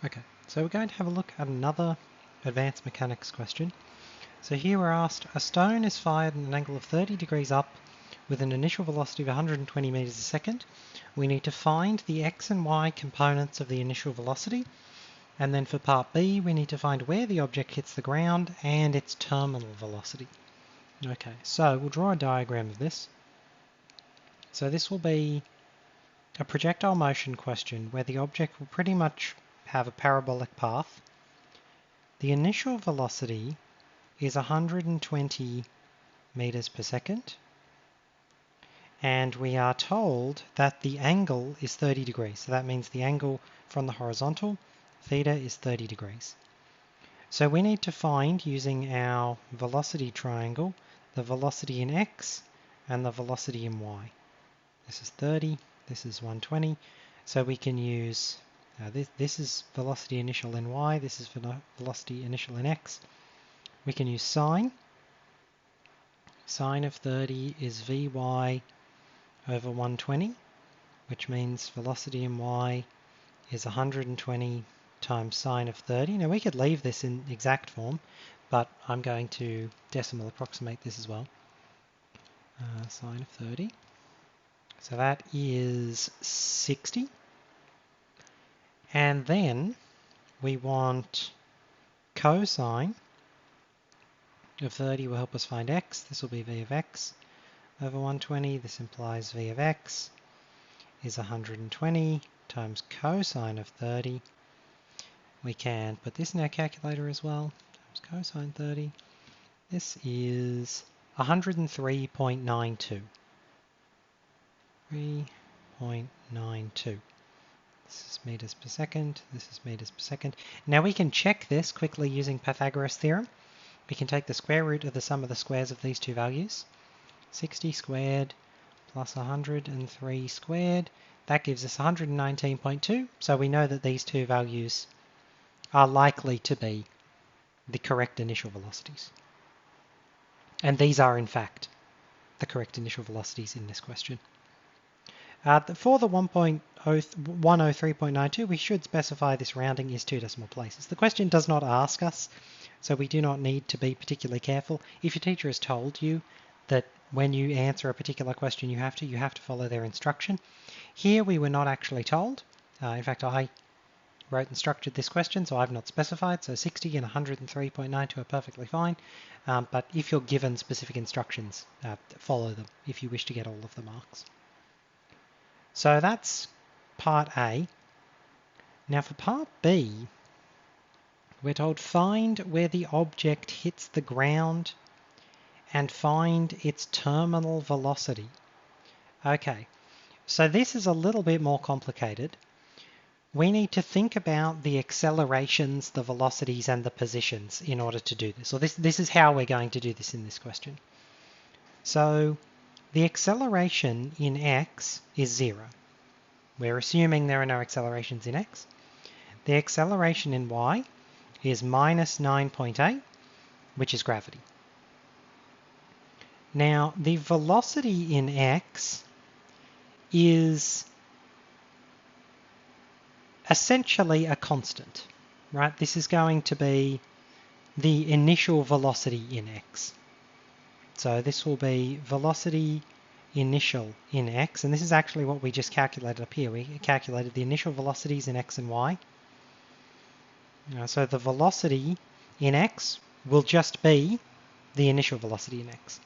Okay, so we're going to have a look at another advanced mechanics question. So here we're asked, a stone is fired at an angle of 30 degrees up with an initial velocity of 120 meters a second. We need to find the x and y components of the initial velocity. And then for part B, we need to find where the object hits the ground and its terminal velocity. Okay, so we'll draw a diagram of this. So this will be a projectile motion question where the object will pretty much have a parabolic path. The initial velocity is 120 meters per second, and we are told that the angle is 30 degrees. So that means the angle from the horizontal, theta, is 30 degrees. So we need to find, using our velocity triangle, the velocity in x and the velocity in y. This is 30, this is 120, so we can use this is velocity initial in y, this is velocity initial in x. We can use sine. Sine of 30 is Vy over 120, which means velocity in y is 120 times sine of 30. Now we could leave this in exact form, but I'm going to decimal approximate this as well. Sine of 30. So that is 60. And then we want cosine of 30 will help us find x. This will be v of x over 120. This implies v of x is 120 times cosine of 30. We can put this in our calculator as well. Times cosine 30. This is 103.92. 3.92. This is meters per second. This is meters per second. Now we can check this quickly using Pythagoras' theorem. We can take the square root of the sum of the squares of these two values. 60 squared plus 103 squared. That gives us 119.2. So we know that these two values are likely to be the correct initial velocities. And these are, in fact, the correct initial velocities in this question. For the 103.92, we should specify this rounding is 2 decimal places. The question does not ask us, so we do not need to be particularly careful. If your teacher has told you that when you answer a particular question you have to follow their instruction. Here we were not actually told. In fact, I wrote and structured this question, so I've not specified. So 60 and 103.92 are perfectly fine. But if you're given specific instructions, follow them if you wish to get all of the marks. So that's part A. Now for part B, we're told find where the object hits the ground and find its terminal velocity. Okay, so this is a little bit more complicated. We need to think about the accelerations, the velocities, and the positions in order to do this. So this is how we're going to do this in this question. So the acceleration in x is 0. We're assuming there are no accelerations in x. The acceleration in y is minus 9.8, which is gravity. Now, the velocity in x is essentially a constant, right? This is going to be the initial velocity in x. So this will be velocity initial in x, and this is actually what we just calculated up here. We calculated the initial velocities in x and y. So the velocity in x will just be the initial velocity in x.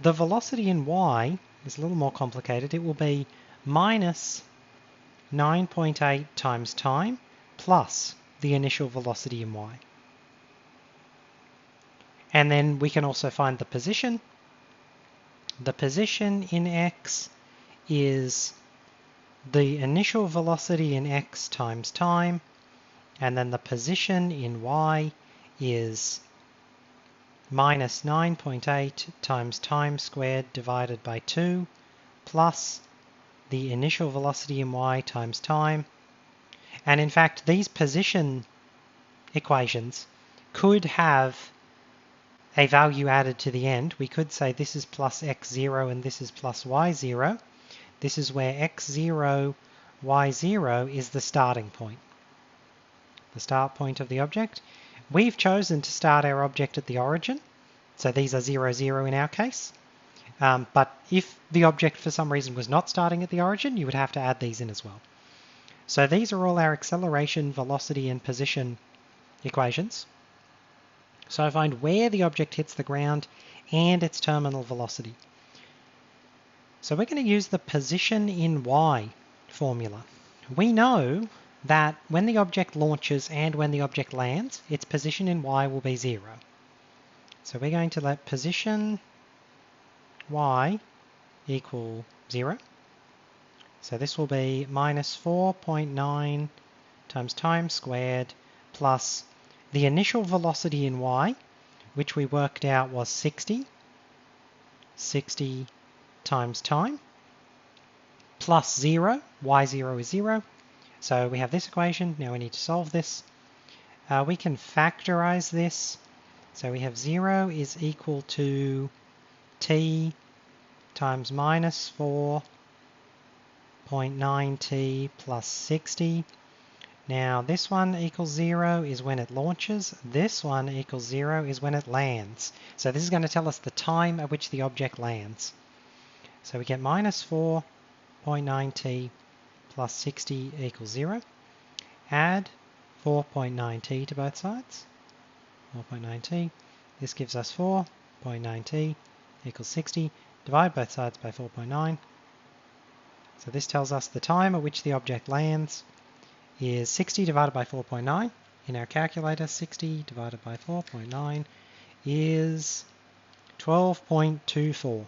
The velocity in y is a little more complicated. It will be minus 9.8 times time plus the initial velocity in y. And then we can also find the position. The position in x is the initial velocity in x times time, and then the position in y is minus 9.8 times time squared divided by 2 plus the initial velocity in y times time. And in fact, these position equations could have a value added to the end. We could say this is plus x0 and this is plus y0. This is where x0, y0 is the starting point. the start point of the object. We've chosen to start our object at the origin, so these are 0, 0 in our case. But if the object for some reason was not starting at the origin, you would have to add these in as well. So these are all our acceleration, velocity, and position equations. So I find where the object hits the ground and its terminal velocity. So we're going to use the position in y formula. We know that when the object launches and when the object lands, its position in y will be 0. So we're going to let position y equal 0. So this will be minus 4.9 times time squared plus the initial velocity in y, which we worked out was 60 times time, plus 0, y0 is 0. So we have this equation. Now we need to solve this. We can factorize this. So we have 0 is equal to t times minus 4.9t plus 60. Now this one equals 0 is when it launches. This one equals 0 is when it lands. So this is going to tell us the time at which the object lands. So we get minus 4.9t plus 60 equals 0. Add 4.9t to both sides. 4.9t. This gives us 4.9t equals 60. Divide both sides by 4.9. So this tells us the time at which the object lands is 60 divided by 4.9. In our calculator, 60 divided by 4.9 is 12.24.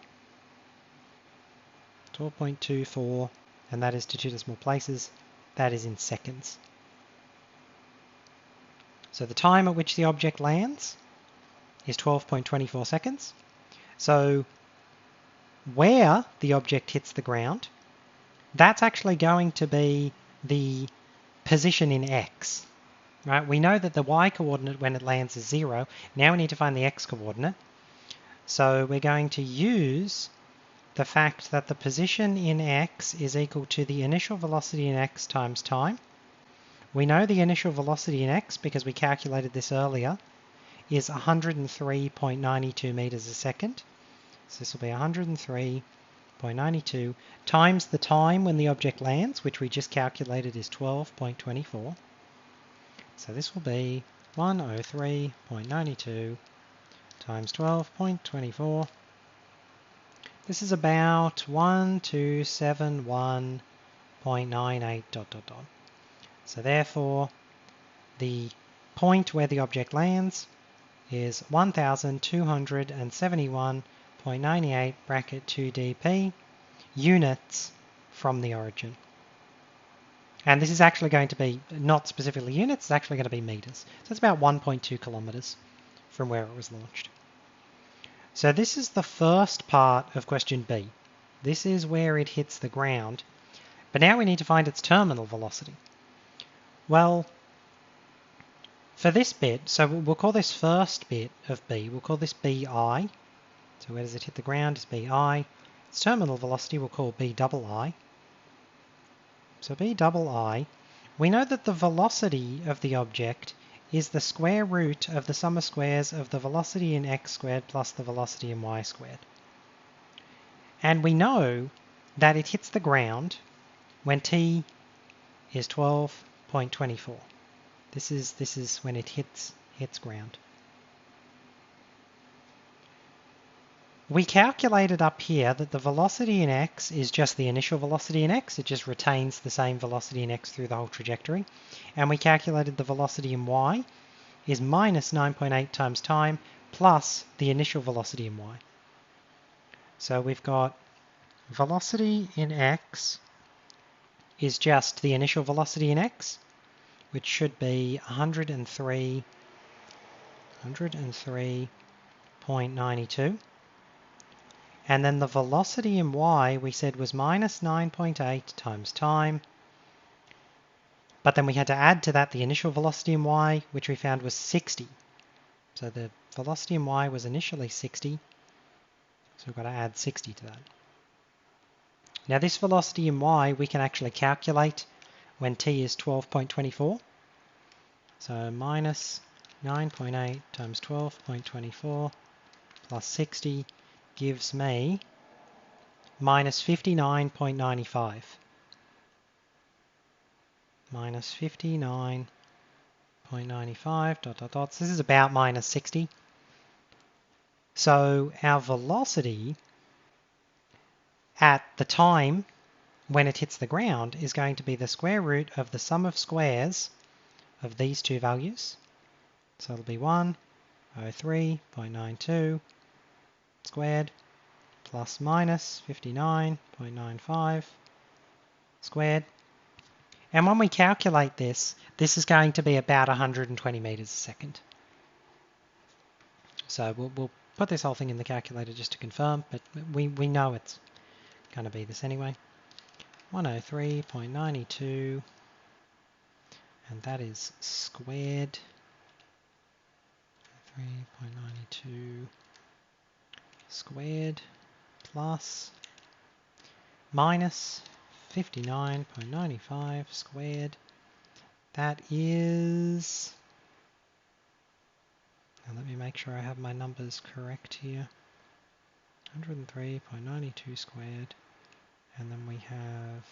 12.24, and that is to 2 decimal places. That is in seconds. So the time at which the object lands is 12.24 seconds. So where the object hits the ground, that's actually going to be the position in x. Right? We know that the y coordinate when it lands is 0. Now we need to find the x coordinate. So we're going to use the fact that the position in x is equal to the initial velocity in x times time. We know the initial velocity in x, because we calculated this earlier, is 103.92 meters a second. So this will be 103.92 times the time when the object lands, which we just calculated is 12.24. So this will be 103.92 times 12.24. This is about 1271.98 ... So therefore, the point where the object lands is 1271.98 bracket 2 dp units from the origin. And this is actually going to be not specifically units, it's actually going to be meters. So it's about 1.2 kilometers from where it was launched. So this is the first part of question B. This is where it hits the ground. But now we need to find its terminal velocity. Well, for this bit, so we'll call this first bit of B, we'll call this BI. So where does it hit the ground is BI. Its terminal velocity we'll call BII. So BII, we know that the velocity of the object is the square root of the sum of squares of the velocity in x squared plus the velocity in y squared. And we know that it hits the ground when t is 12.24. This is when it hits ground. We calculated up here that the velocity in x is just the initial velocity in x. It just retains the same velocity in x through the whole trajectory. And we calculated the velocity in y is minus 9.8 times time plus the initial velocity in y. So we've got velocity in x is just the initial velocity in x, which should be 103.92. And then the velocity in y we said was minus 9.8 times time. But then we had to add to that the initial velocity in y, which we found was 60. So the velocity in y was initially 60. So we've got to add 60 to that. Now this velocity in y we can actually calculate when t is 12.24. So minus 9.8 times 12.24 plus 60 gives me minus 59.95. Minus 59.95 dot dot dots. This is about minus 60. So our velocity at the time when it hits the ground is going to be the square root of the sum of squares of these two values. So it'll be 103.92 squared plus minus 59.95 squared. And when we calculate this, this is going to be about 120 meters a second. So we'll put this whole thing in the calculator just to confirm, but we know it's going to be this anyway. 103.92, and that is squared 3.92 squared plus minus 59.95 squared. That is, now let me make sure I have my numbers correct here, 103.92 squared, and then we have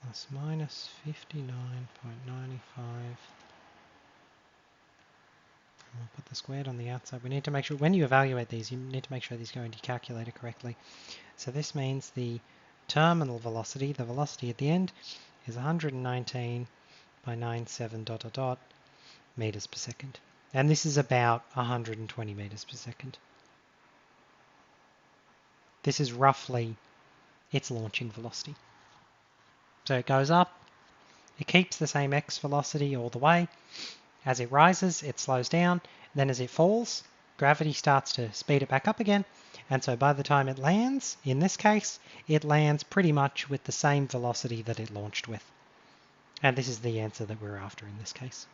plus minus 59.95. We'll put the squared on the outside. We need to make sure, when you evaluate these, you need to make sure these go into your calculator correctly. So this means the terminal velocity, the velocity at the end, is 119.97 dot dot dot meters per second. And this is about 120 meters per second. This is roughly its launching velocity. So it goes up, it keeps the same x velocity all the way. As it rises, it slows down. Then as it falls, gravity starts to speed it back up again. And so by the time it lands, in this case, it lands pretty much with the same velocity that it launched with. And this is the answer that we're after in this case.